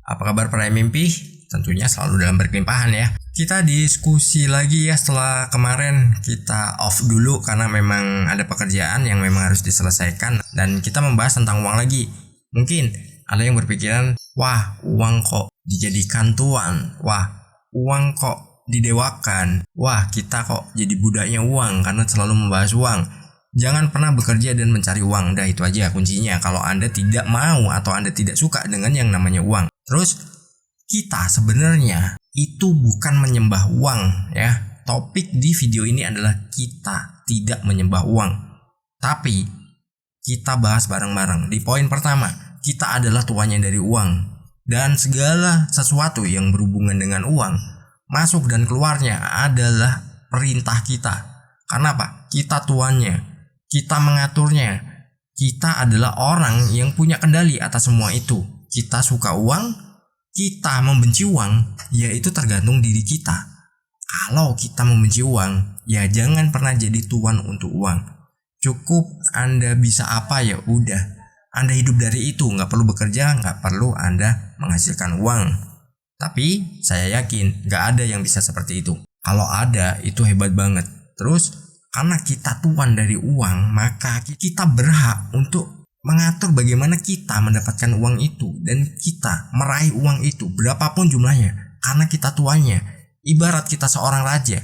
Apa kabar para mimpi? Tentunya selalu dalam berkelimpahan ya. Kita diskusi lagi ya setelah kemarin kita off dulu karena memang ada pekerjaan yang memang harus diselesaikan. Dan kita membahas tentang uang lagi. Mungkin ada yang berpikiran, wah uang kok dijadikan tuan, wah uang kok didewakan, wah kita kok jadi budaknya uang karena selalu membahas uang. Jangan pernah bekerja dan mencari uang, dah itu aja kuncinya kalau Anda tidak mau atau Anda tidak suka dengan yang namanya uang. Terus kita sebenarnya itu bukan menyembah uang ya. Topik di video ini adalah kita tidak menyembah uang. Tapi kita bahas bareng-bareng. Di poin pertama, kita adalah tuannya dari uang. Dan segala sesuatu yang berhubungan dengan uang, masuk dan keluarnya adalah perintah kita. Karena apa? Kita tuannya, kita mengaturnya. Kita adalah orang yang punya kendali atas semua itu. Kita suka uang, kita membenci uang, ya itu tergantung diri kita. Kalau kita membenci uang, ya jangan pernah jadi tuan untuk uang. Cukup Anda bisa apa ya udah. Anda hidup dari itu, nggak perlu bekerja, nggak perlu Anda menghasilkan uang. Tapi saya yakin nggak ada yang bisa seperti itu. Kalau ada, itu hebat banget. Terus karena kita tuan dari uang, maka kita berhak untuk mengatur bagaimana kita mendapatkan uang itu. Dan kita meraih uang itu berapapun jumlahnya. Karena kita tuannya. Ibarat kita seorang raja.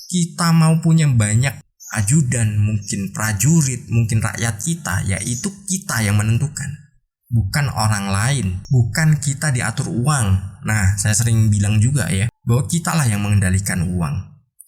Kita mau punya banyak ajudan, mungkin prajurit, mungkin rakyat kita, yaitu kita yang menentukan. Bukan orang lain, bukan kita diatur uang. Nah, saya sering bilang juga ya, bahwa kitalah yang mengendalikan uang.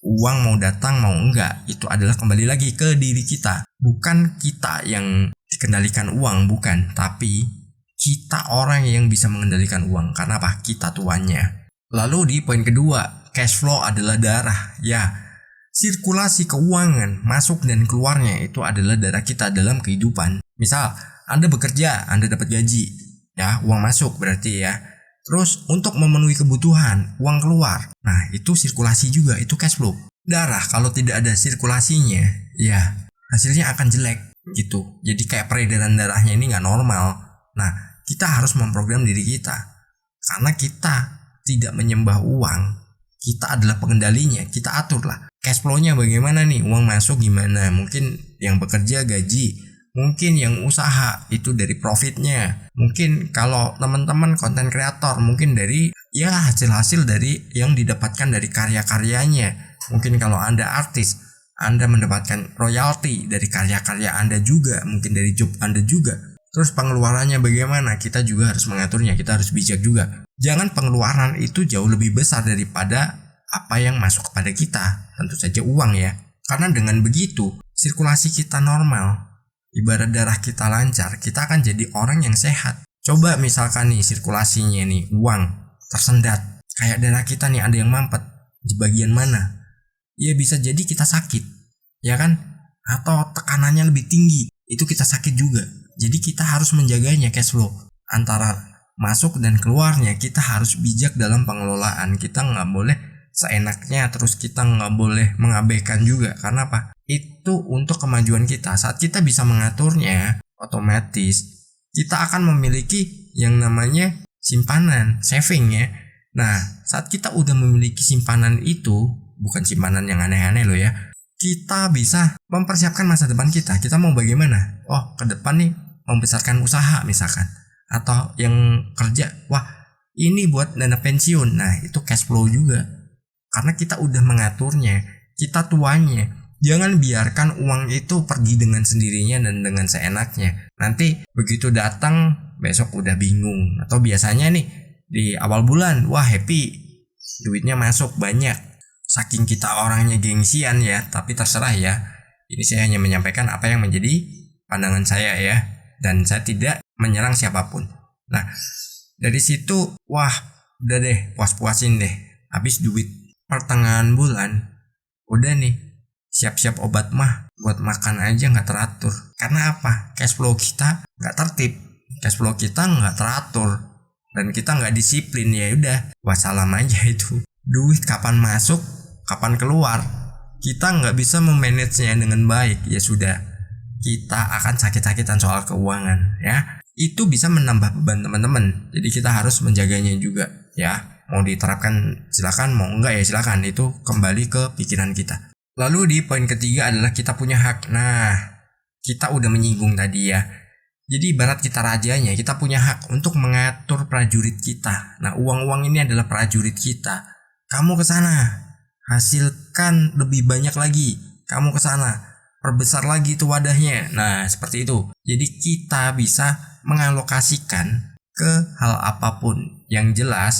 Uang mau datang mau enggak, itu adalah kembali lagi ke diri kita. Bukan kita yang dikendalikan uang, bukan. Tapi kita orang yang bisa mengendalikan uang. Karena apa? Kita tuannya. Lalu di poin kedua, cash flow adalah darah. Ya, sirkulasi keuangan masuk dan keluarnya itu adalah darah kita dalam kehidupan. Misal, Anda bekerja, Anda dapat gaji. Ya, uang masuk berarti ya. Terus untuk memenuhi kebutuhan, uang keluar. Nah, itu sirkulasi juga, itu cash flow. Darah kalau tidak ada sirkulasinya, ya hasilnya akan jelek gitu. Jadi kayak peredaran darahnya ini nggak normal. Nah, kita harus memprogram diri kita. Karena kita tidak menyembah uang, kita adalah pengendalinya, kita aturlah. Cash flow-nya bagaimana nih? Uang masuk gimana? Mungkin yang bekerja gaji, mungkin yang usaha itu dari profitnya. Mungkin kalau teman-teman konten kreator mungkin dari ya hasil-hasil dari yang didapatkan dari karya-karyanya. Mungkin kalau Anda artis, Anda mendapatkan royalti dari karya-karya Anda juga, mungkin dari job Anda juga. Terus pengeluarannya bagaimana? Kita juga harus mengaturnya, kita harus bijak juga. Jangan pengeluaran itu jauh lebih besar daripada apa yang masuk kepada kita, tentu saja uang ya. Karena dengan begitu, sirkulasi kita normal. Ibarat darah kita lancar, kita akan jadi orang yang sehat. Coba misalkan nih sirkulasinya nih, uang tersendat. Kayak darah kita nih ada yang mampet. Di bagian mana? Ya bisa jadi kita sakit, ya kan? Atau tekanannya lebih tinggi, itu kita sakit juga. Jadi kita harus menjaganya cash flow. Antara masuk dan keluarnya, kita harus bijak dalam pengelolaan. Kita nggak boleh seenaknya, terus kita nggak boleh mengabaikan juga. Karena apa? Itu untuk kemajuan kita. Saat kita bisa mengaturnya, otomatis kita akan memiliki yang namanya simpanan, saving ya. Nah, saat kita udah memiliki simpanan itu, bukan simpanan yang aneh-aneh loh ya, kita bisa mempersiapkan masa depan kita. Kita mau bagaimana? Oh, ke depan nih membesarkan usaha misalkan. Atau yang kerja, wah ini buat dana pensiun. Nah, itu cash flow juga. Karena kita udah mengaturnya, kita tuannya. Jangan biarkan uang itu pergi dengan sendirinya dan dengan seenaknya. Nanti begitu datang, besok udah bingung. Atau biasanya nih, di awal bulan, wah happy, duitnya masuk banyak. Saking kita orangnya gengsian ya, tapi terserah ya. Ini saya hanya menyampaikan apa yang menjadi pandangan saya ya. Dan saya tidak menyerang siapapun. Nah, dari situ, wah udah deh, puas-puasin deh. Habis duit pertengahan bulan, udah nih siap-siap obat mah, buat makan aja nggak teratur. Karena apa? Cash flow kita nggak tertib, cash flow kita nggak teratur, dan kita nggak disiplin. Ya udah, wassalam aja itu. Duit kapan masuk, kapan keluar, kita nggak bisa memanagenya dengan baik. Ya sudah, kita akan sakit-sakitan soal keuangan ya. itu bisa menambah beban teman-teman. Jadi kita harus menjaganya juga ya. Mau diterapkan silakan, mau enggak ya silakan, itu kembali ke pikiran kita. Lalu di poin ketiga adalah kita punya hak. Nah, kita udah menyinggung tadi ya. Jadi ibarat kita rajanya, kita punya hak untuk mengatur prajurit kita. Nah, uang-uang ini adalah prajurit kita. Kamu ke sana, hasilkan lebih banyak lagi. Kamu ke sana, perbesar lagi tuh wadahnya. Nah, seperti itu. Jadi kita bisa mengalokasikan ke hal apapun. Yang jelas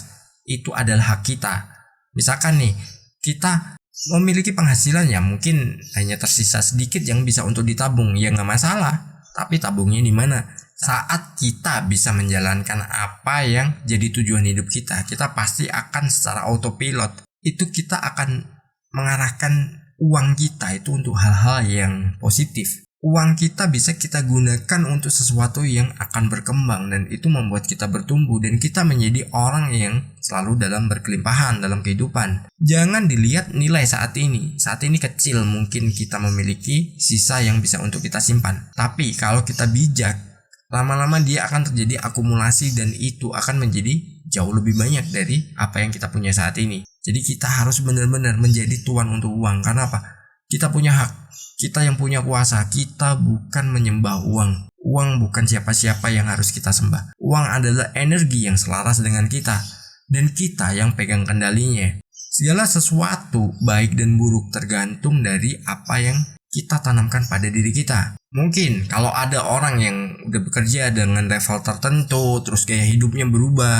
itu adalah hak kita. Misalkan nih, kita memiliki penghasilan yang mungkin hanya tersisa sedikit yang bisa untuk ditabung, ya nggak masalah. Tapi tabungnya di mana? Saat kita bisa menjalankan apa yang jadi tujuan hidup kita pasti akan secara autopilot itu kita akan mengarahkan uang kita itu untuk hal-hal yang positif. Uang kita bisa kita gunakan untuk sesuatu yang akan berkembang, dan itu membuat kita bertumbuh dan kita menjadi orang yang selalu dalam berkelimpahan dalam kehidupan. Jangan dilihat nilai saat ini. Saat ini kecil, mungkin kita memiliki sisa yang bisa untuk kita simpan. Tapi kalau kita bijak, lama-lama dia akan terjadi akumulasi dan itu akan menjadi jauh lebih banyak dari apa yang kita punya saat ini. Jadi kita harus benar-benar menjadi tuan untuk uang. Karena apa? Kita punya hak. Kita yang punya kuasa, kita bukan menyembah uang. Uang bukan siapa-siapa yang harus kita sembah. Uang adalah energi yang selaras dengan kita, dan kita yang pegang kendalinya. Segala sesuatu, baik dan buruk, tergantung dari apa yang kita tanamkan pada diri kita. Mungkin kalau ada orang yang udah bekerja dengan level tertentu, terus gaya hidupnya berubah,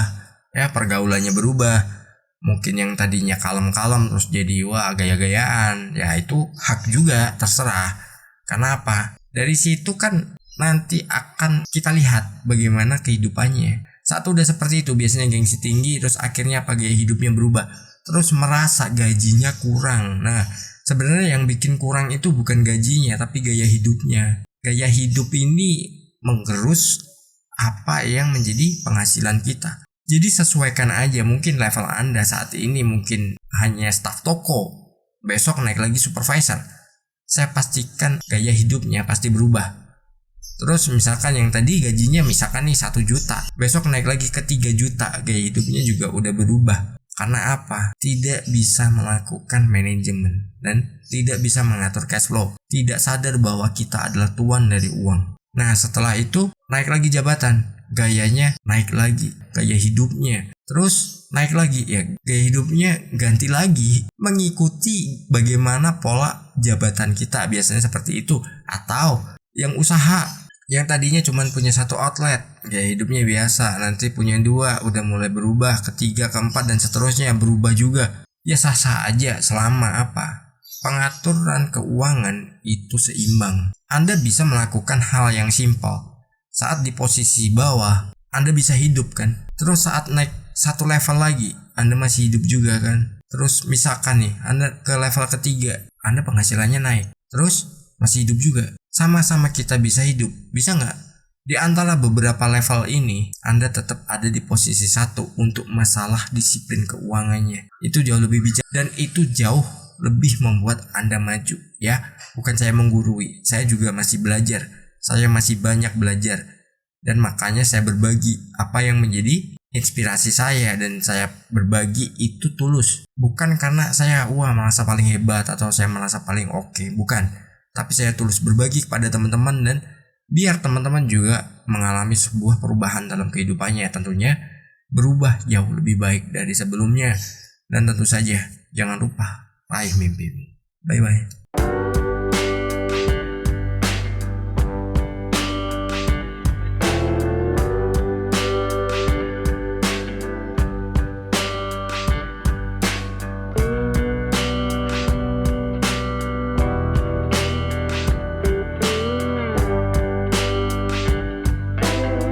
ya pergaulannya berubah. Mungkin yang tadinya kalem-kalem terus jadi wah gaya-gayaan, ya itu hak juga, terserah. Karena apa? Dari situ kan nanti akan kita lihat bagaimana kehidupannya. Saat udah seperti itu biasanya gengsi tinggi, terus akhirnya apa, gaya hidupnya berubah, terus merasa gajinya kurang. Nah, sebenarnya yang bikin kurang itu bukan gajinya tapi gaya hidupnya. Gaya hidup ini menggerus apa yang menjadi penghasilan kita. Jadi sesuaikan aja, mungkin level Anda saat ini mungkin hanya staf toko, besok naik lagi supervisor. Saya pastikan gaya hidupnya pasti berubah. Terus misalkan yang tadi gajinya misalkan nih 1 juta, besok naik lagi ke 3 juta, gaya hidupnya juga udah berubah. Karena apa? Tidak bisa melakukan manajemen dan tidak bisa mengatur cash flow. Tidak sadar bahwa kita adalah tuan dari uang. Nah, setelah itu naik lagi jabatan, gayanya naik lagi, gaya hidupnya terus naik lagi, ya gaya hidupnya ganti lagi mengikuti bagaimana pola jabatan kita, biasanya seperti itu. Atau yang usaha yang tadinya cuma punya 1 outlet, gaya hidupnya biasa, nanti punya 2, udah mulai berubah ke 3, ke 4 dan seterusnya berubah juga. Ya sah-sah aja selama apa? Pengaturan keuangan itu seimbang. Anda bisa melakukan hal yang simpel. Saat di posisi bawah, Anda bisa hidup kan. Terus saat naik 1 level lagi, Anda masih hidup juga kan. Terus misalkan nih, Anda ke level ketiga, Anda penghasilannya naik, terus masih hidup juga. Sama-sama kita bisa hidup, bisa nggak? Di antara beberapa level ini, Anda tetap ada di posisi 1 untuk masalah disiplin keuangannya. Itu jauh lebih bijak dan itu jauh lebih membuat Anda maju ya. Bukan saya menggurui, saya juga masih belajar. Saya masih banyak belajar dan makanya saya berbagi apa yang menjadi inspirasi saya, dan saya berbagi itu tulus. Bukan karena saya merasa paling hebat atau saya merasa paling oke, bukan. Tapi saya tulus berbagi kepada teman-teman dan biar teman-teman juga mengalami sebuah perubahan dalam kehidupannya, tentunya berubah jauh lebih baik dari sebelumnya. Dan tentu saja jangan lupa raih mimpimu. Bye bye.